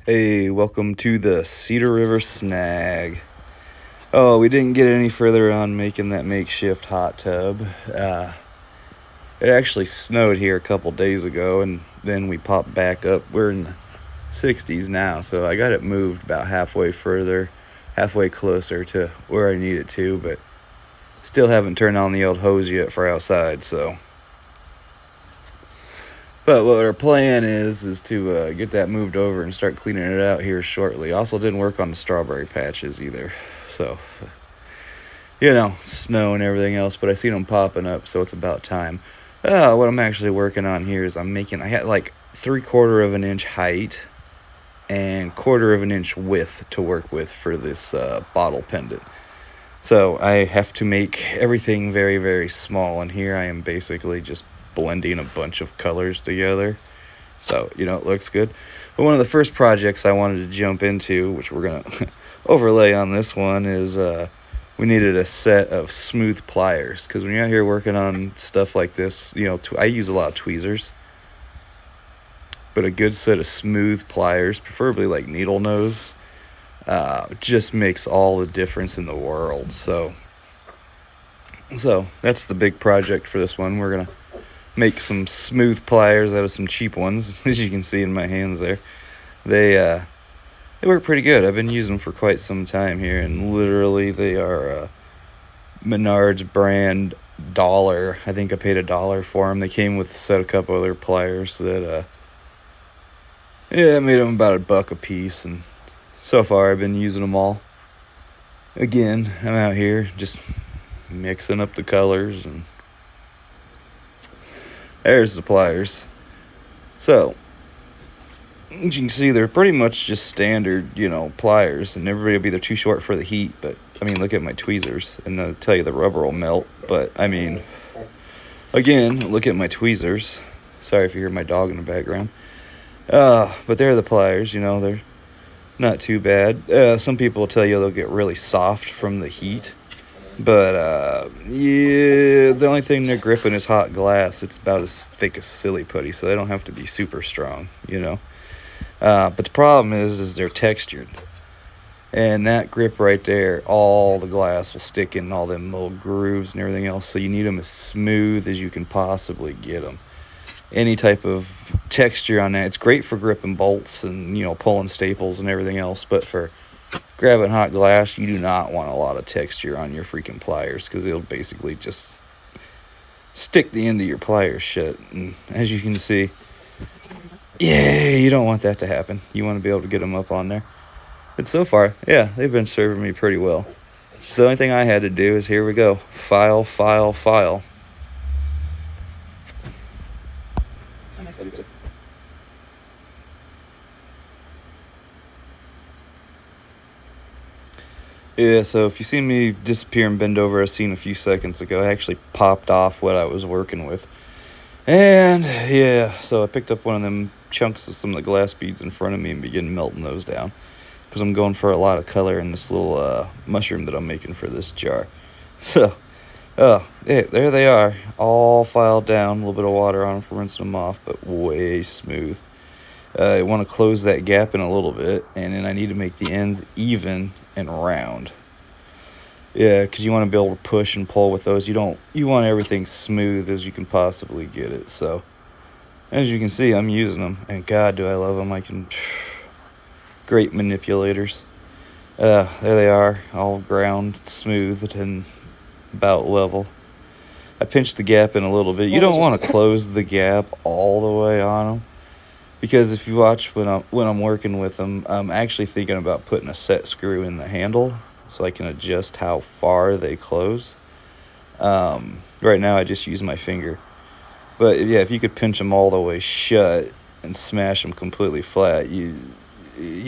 Hey, welcome to the Cedar River Snag. Oh, we didn't get any further on making that makeshift hot tub. It actually snowed here a couple days ago, and then we popped back up. We're in the 60s now, so I got it moved about halfway closer to where I need it to, but still haven't turned on the old hose yet for outside, so. But what our plan is to get that moved over and start cleaning it out here shortly. Also didn't work on the strawberry patches either. So, snow and everything else, but I seen them popping up, so it's about time. What I'm actually working on here is I had like 3/4 of an inch height and 1/4 of an inch width to work with for this bottle pendant. So I have to make everything very, very small, and here I am basically just blending a bunch of colors together, so it looks good. But one of the first projects I wanted to jump into, which we're gonna overlay on this one, is we needed a set of smooth pliers, because when you're out here working on stuff like this, I use a lot of tweezers, but a good set of smooth pliers, preferably like needle nose, just makes all the difference in the world. So that's the big project for this one. We're gonna make some smooth pliers out of some cheap ones, as you can see in my hands there. They work pretty good. I've been using them for quite some time here, and literally they are Menards brand $1. I think I paid $1 for them. They came with a couple other pliers that I made them about $1 a piece, and so far I've been using them all. Again, I'm out here just mixing up the colors, and there's the pliers. So, as you can see, they're pretty much just standard, pliers, and everybody will be they're too short for the heat, but, look at my tweezers, and they'll tell you the rubber will melt, but, again, look at my tweezers. Sorry if you hear my dog in the background. But they're the pliers, they're not too bad. Some people will tell you they'll get really soft from the heat. But, the only thing they're gripping is hot glass. It's about as thick as silly putty, so they don't have to be super strong, But the problem is they're textured. And that grip right there, all the glass will stick in all them little grooves and everything else, so you need them as smooth as you can possibly get them. Any type of texture on that, it's great for gripping bolts and, pulling staples and everything else, but for grabbing hot glass, you do not want a lot of texture on your freaking pliers, because it'll basically just stick the end of your pliers shut. And as you can see, you don't want that to happen. You want to be able to get them up on there. But so far, they've been serving me pretty well. So the only thing I had to do is, here we go, file. Yeah, so if you see me disappear and bend over, I seen a few seconds ago, I actually popped off what I was working with. And, so I picked up one of them chunks of some of the glass beads in front of me and began melting those down, because I'm going for a lot of color in this little mushroom that I'm making for this jar. So, there they are, all filed down, a little bit of water on them for rinsing them off, but way smooth. I want to close that gap in a little bit, and then I need to make the ends even and round. Yeah, because you want to be able to push and pull with those. You want everything smooth as you can possibly get it. So, as you can see, I'm using them, and God, do I love them. Great manipulators. There they are, all ground smooth and about level. I pinched the gap in a little bit. You don't want to close the gap all the way on them, because if you watch when I'm working with them, I'm actually thinking about putting a set screw in the handle so I can adjust how far they close. Right now I just use my finger. But if you could pinch them all the way shut and smash them completely flat, you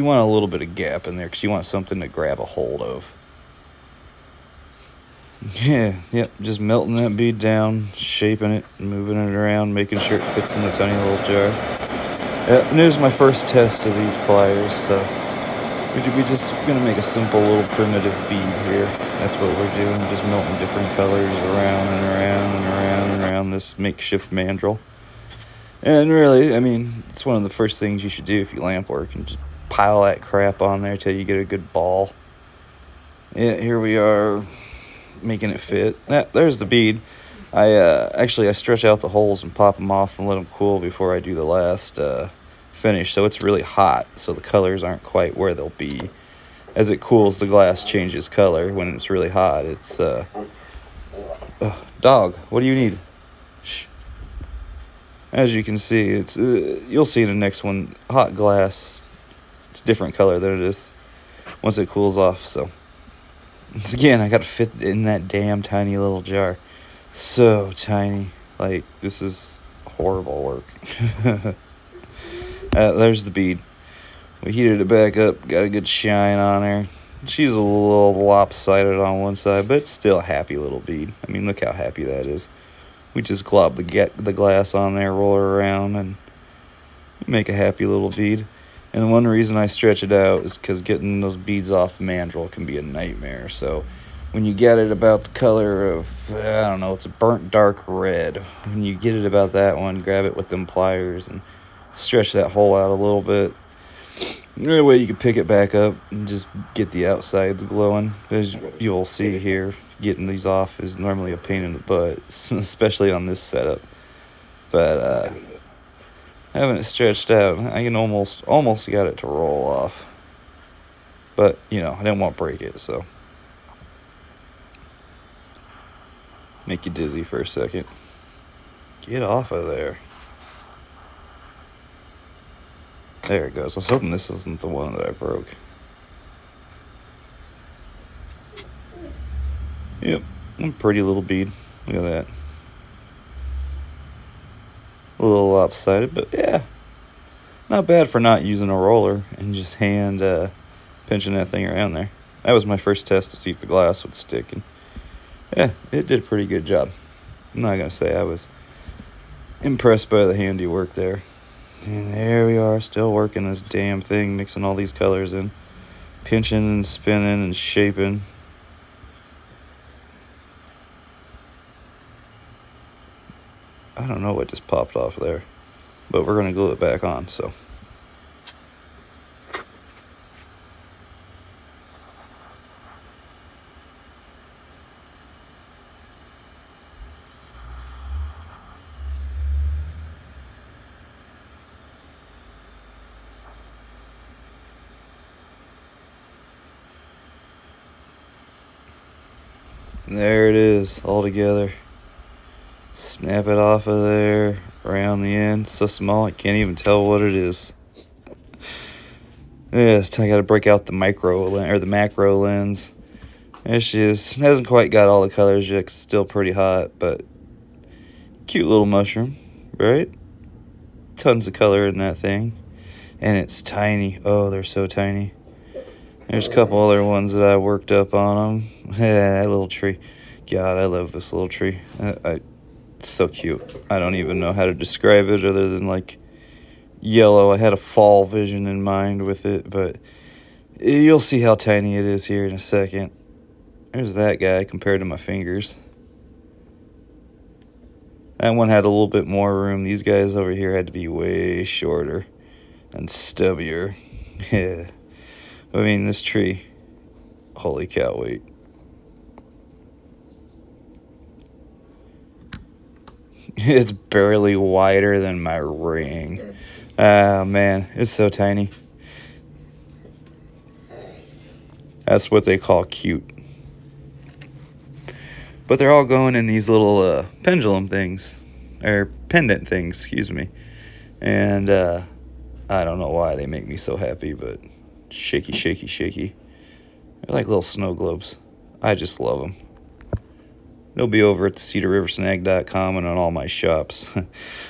want a little bit of gap in there, because you want something to grab a hold of. Just melting that bead down, shaping it, moving it around, making sure it fits in a tiny little jar. And it was my first test of these pliers, so we're just going to make a simple little primitive bead here. That's what we're doing, just melting different colors around and around and around and around this makeshift mandrel. And really, it's one of the first things you should do if you lamp work, and just pile that crap on there till you get a good ball. Yeah, here we are making it fit. There's the bead. I stretch out the holes and pop them off and let them cool before I do the last finish. So it's really hot, so the colors aren't quite where they'll be. As it cools, the glass changes color. When it's really hot, it's dog, what do you need? Shh. As you can see, it's you'll see in the next one, hot glass, it's a different color than it is once it cools off. So again, I gotta fit in that damn tiny little jar. So tiny. Like, this is horrible work. There's the bead. We heated it back up, got a good shine on her. She's a little lopsided on one side, but still a happy little bead. I mean, look how happy that is. We just glob the glass on there, roll her around, and make a happy little bead. And one reason I stretch it out is because getting those beads off the mandrel can be a nightmare. So when you get it about the color of, I don't know, it's a burnt dark red. When you get it about that one, grab it with them pliers and stretch that hole out a little bit. That way you can pick it back up and just get the outsides glowing. As you'll see here, getting these off is normally a pain in the butt, especially on this setup. But having it stretched out, I can almost got it to roll off. But, you know, I didn't want to break it, so. Make you dizzy for a second. Get off of there. There it goes. I was hoping this isn't the one that I broke. Yep, a pretty little bead. Look at that. A little lopsided, but yeah. Not bad for not using a roller and just hand pinching that thing around there. That was my first test to see if the glass would stick. And yeah, it did a pretty good job. I'm not going to say I was impressed by the handiwork there. And there we are, still working this damn thing, mixing all these colors in. Pinching and spinning and shaping. I don't know what just popped off there, but we're going to glue it back on, so. And there it is, all together. Snap it off of there, around the end. So small, I can't even tell what it is. Yes, I gotta break out the the macro lens. There she is. Hasn't quite got all the colors yet, 'cause it's still pretty hot, but cute little mushroom, right? Tons of color in that thing. And it's tiny. Oh, they're so tiny. There's a couple other ones that I worked up on them. Yeah, that little tree. God, I love this little tree. It's so cute. I don't even know how to describe it other than like yellow. I had a fall vision in mind with it, but you'll see how tiny it is here in a second. There's that guy compared to my fingers. That one had a little bit more room. These guys over here had to be way shorter and stubbier. Yeah. I mean, this tree, holy cow, wait. It's barely wider than my ring. Oh, man, it's so tiny. That's what they call cute. But they're all going in these little pendulum things, or pendant things, excuse me. And I don't know why they make me so happy, but shaky, shaky, shaky. They're like little snow globes. I just love them. They'll be over at the cedarriversnag.com and on all my shops.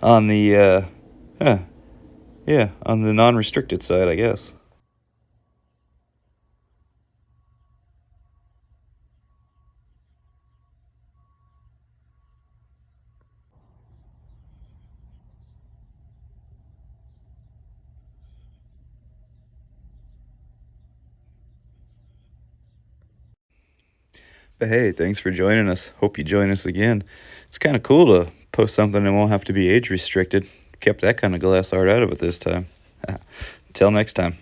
On the, on the non-restricted side, I guess. But hey, thanks for joining us. Hope you join us again. It's kind of cool to post something that won't have to be age restricted. Kept that kind of glass art out of it this time. Until next time.